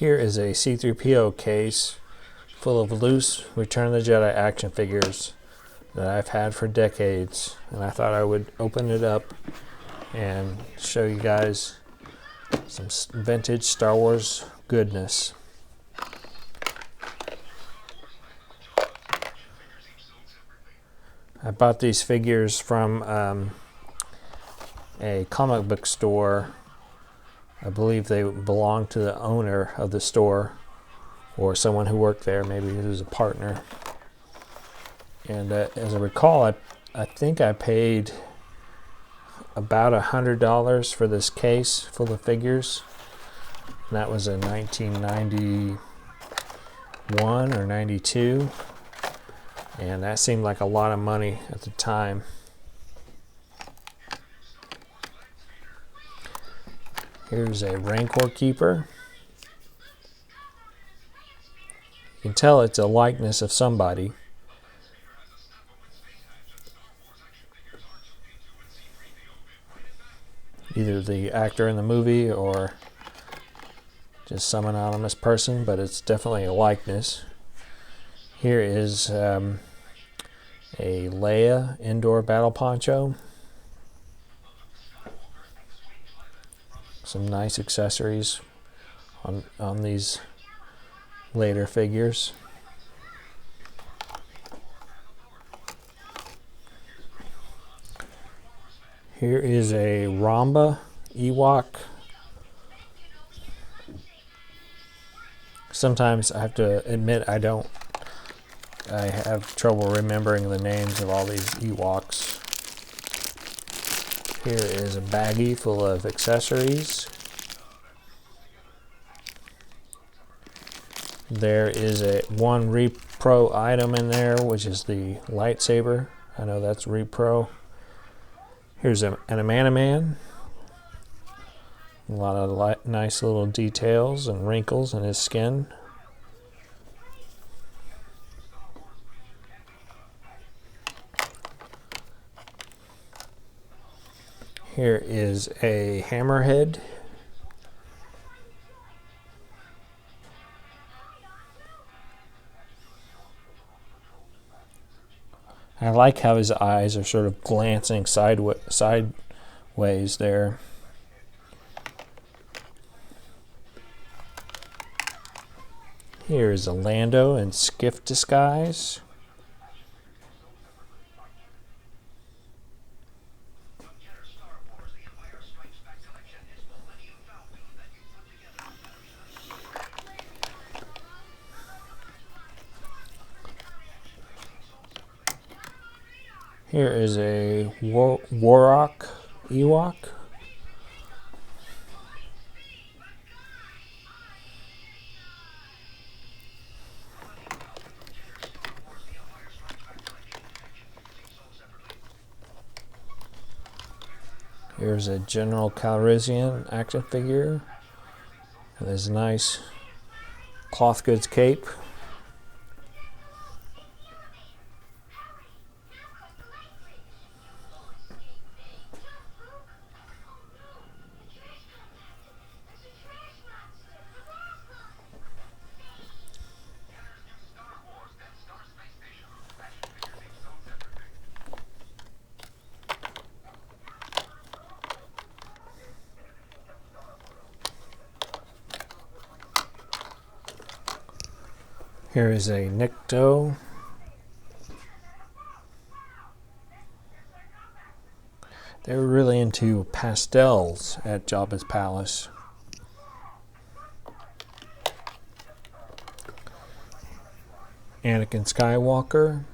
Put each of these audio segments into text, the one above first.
Here is a C3PO case full of loose Return of the Jedi action figures that I've had for decades, and I thought I would open it up and show you guys some vintage Star Wars goodness. I bought these figures from a comic book store. I believe they belong to the owner of the store or someone who worked there. Maybe he was a partner. And as I recall, I think I paid about $100 for this case full of figures. And that was in 1991 or 92. And that seemed like a lot of money at the time. Here's a Rancor Keeper. You can tell it's a likeness of somebody. Either the actor in the movie or just some anonymous person, but it's definitely a likeness. Here is a Leia indoor battle poncho. Some nice accessories on these later figures. Here is a Ramba Ewok. Sometimes I have to admit I have trouble remembering the names of all these Ewoks. Here is a baggie full of accessories. There is one repro item in there, which is the lightsaber. I know that's repro. Here's an Amanaman. A lot of nice little details and wrinkles in his skin. Here is a Hammerhead. I like how his eyes are sort of glancing sideways there. Here is a Lando in skiff disguise. Here is a Warrock Ewok. Here's a General Calrissian action figure with his nice cloth goods cape. Here is a Nikto. They were really into pastels at Jabba's palace. Anakin Skywalker.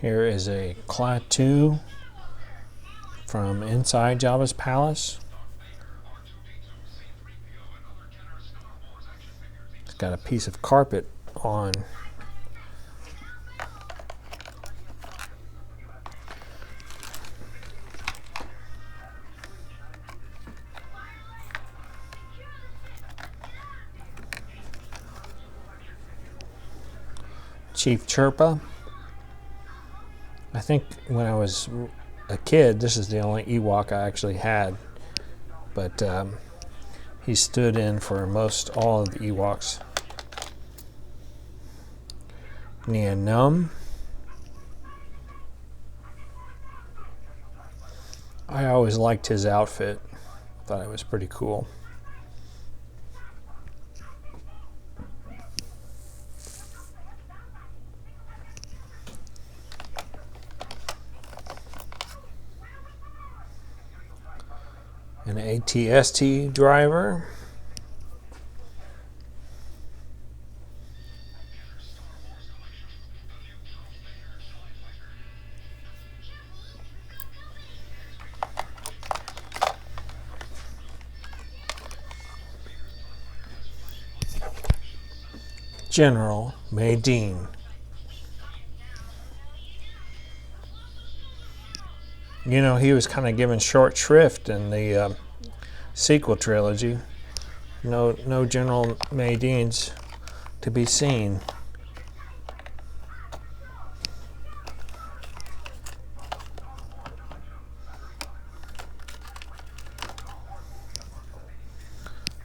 Here is a Klaatu from inside Jabba's palace. It's got a piece of carpet on. Chief Chirpa. I think when I was a kid, this is the only Ewok I actually had, but he stood in for most all of the Ewoks. Nien Nunb. I always liked his outfit. Thought it was pretty cool. An AT-ST driver. General Madine. You know, he was kind of given short shrift in the sequel trilogy. No General Madines to be seen.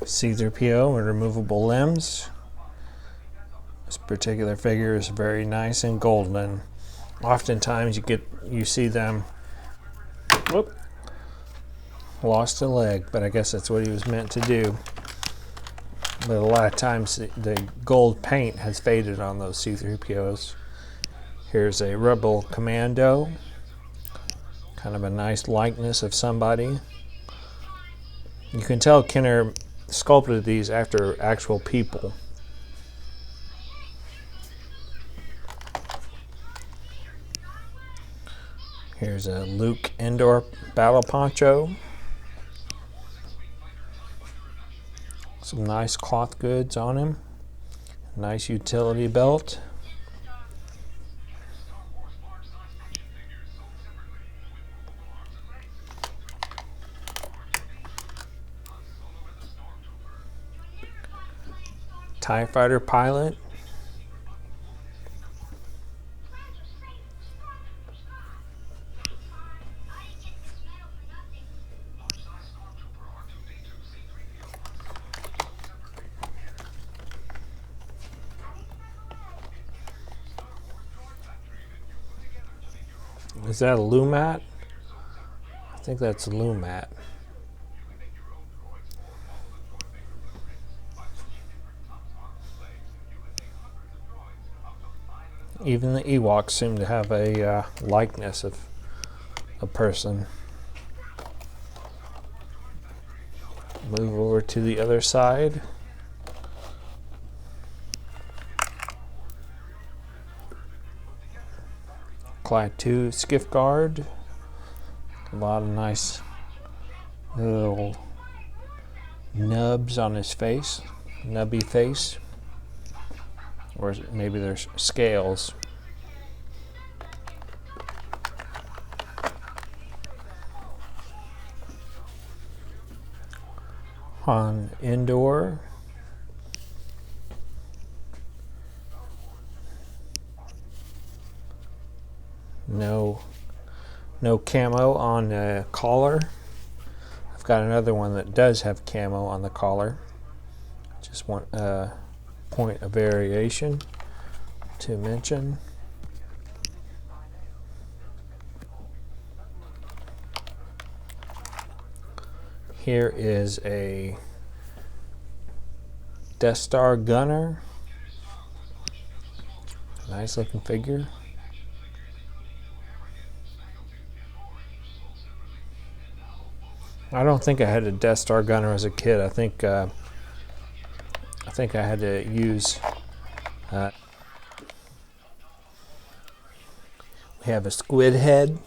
C3PO with removable limbs. This particular figure is very nice and golden. Oftentimes you see them. Whoop. Lost a leg, but I guess that's what he was meant to do. But a lot of times the gold paint has faded on those C3POs. Here's a Rebel Commando. Kind of a nice likeness of somebody. You can tell Kenner sculpted these after actual people. Here's a Luke Endor battle poncho. Some nice cloth goods on him. Nice utility belt. TIE fighter pilot. Is that a Lumat? I think that's a Lumat. Even the Ewoks seem to have a likeness of a person. Move over to the other side. Class 2 skiff guard. A lot of nice little nubs on his face, nubby face, or maybe there's scales. On Endor. No camo on the collar. I've got another one that does have camo on the collar. Just one point of variation to mention. Here is a Death Star gunner. Nice looking figure. I don't think I had a Death Star gunner as a kid. I think I had to use. We have a squid head,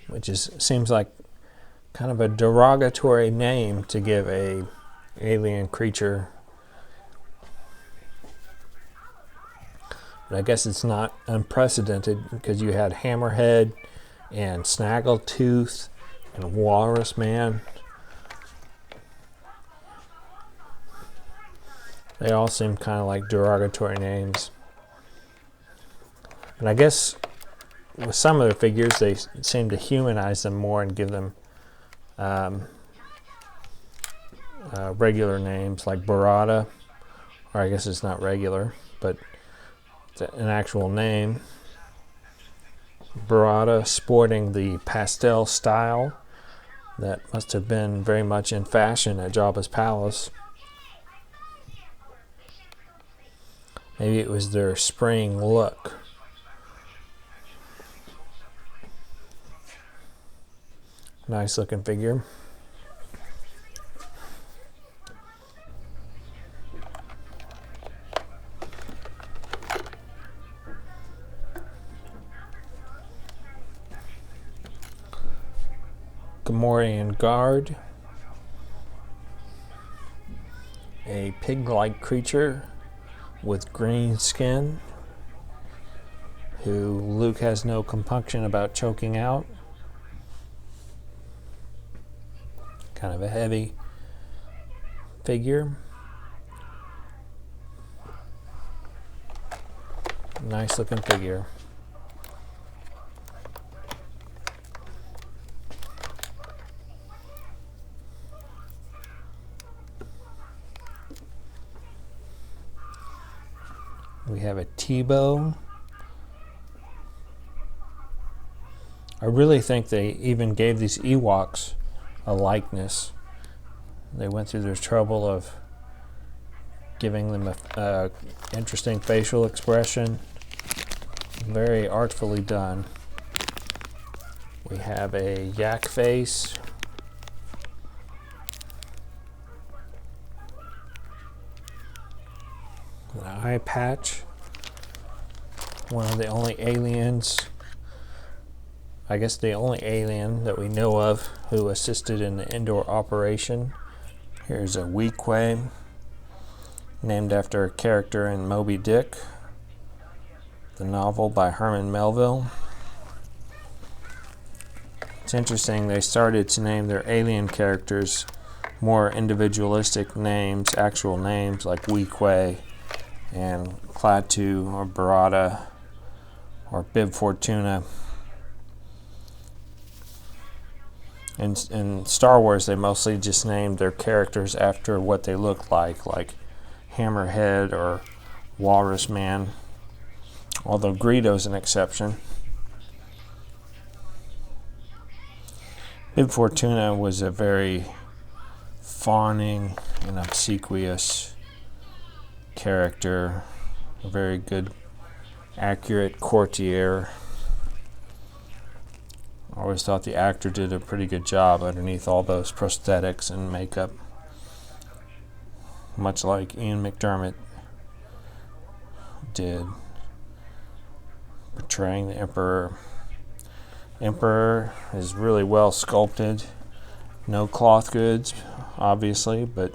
which seems like kind of a derogatory name to give a alien creature. But I guess it's not unprecedented because you had Hammerhead and Snaggletooth and Walrus Man. They all seem kind of like derogatory names. And I guess with some of the figures, they seem to humanize them more and give them regular names like Barada, or I guess it's not regular, but it's an actual name. Barada, sporting the pastel style that must have been very much in fashion at Jabba's palace. Maybe it was their spring look. Nice looking figure. Gamorrean guard. A pig-like creature with green skin who Luke has no compunction about choking out. Kind of a heavy figure. Nice looking figure. We have a T-bow. I really think they even gave these Ewoks a likeness. They went through their trouble of giving them a interesting facial expression. Very artfully done. We have a yak face. An eye patch. One of the only aliens, I guess the only alien that we know of who assisted in the Endor operation. Here's a Weequay, named after a character in Moby Dick, the novel by Herman Melville. It's interesting, they started to name their alien characters more individualistic names, actual names like Weequay and Klaatu or Barada or Bib Fortuna. In Star Wars, they mostly just named their characters after what they look like Hammerhead or Walrus Man, although Greedo's an exception. Bib Fortuna was a very fawning and obsequious character, a very good, accurate courtier. I always thought the actor did a pretty good job underneath all those prosthetics and makeup, much like Ian McDiarmid did, portraying the Emperor. Emperor is really well sculpted. No cloth goods, obviously, but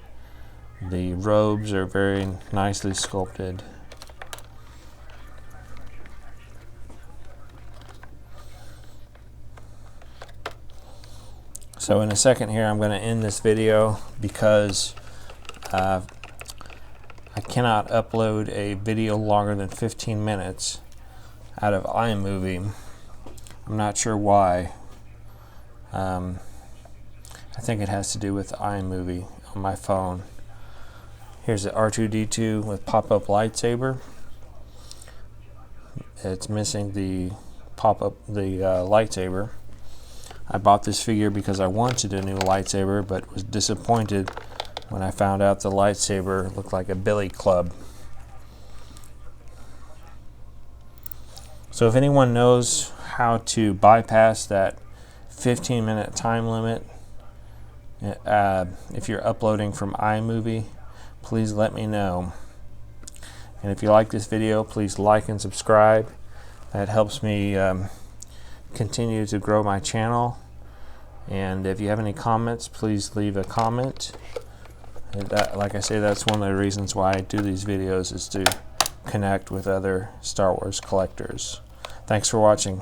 the robes are very nicely sculpted. So in a second here, I'm going to end this video because I cannot upload a video longer than 15 minutes out of iMovie. I'm not sure why. I think it has to do with iMovie on my phone. Here's the R2-D2 with pop-up lightsaber. It's missing the lightsaber. I bought this figure because I wanted a new lightsaber, but was disappointed when I found out the lightsaber looked like a billy club. So if anyone knows how to bypass that 15-minute time limit, if you're uploading from iMovie, please let me know. And if you like this video, please like and subscribe. That helps me continue to grow my channel. And if you have any comments, please leave a comment. Like I say, that's one of the reasons why I do these videos, is to connect with other Star Wars collectors. Thanks for watching.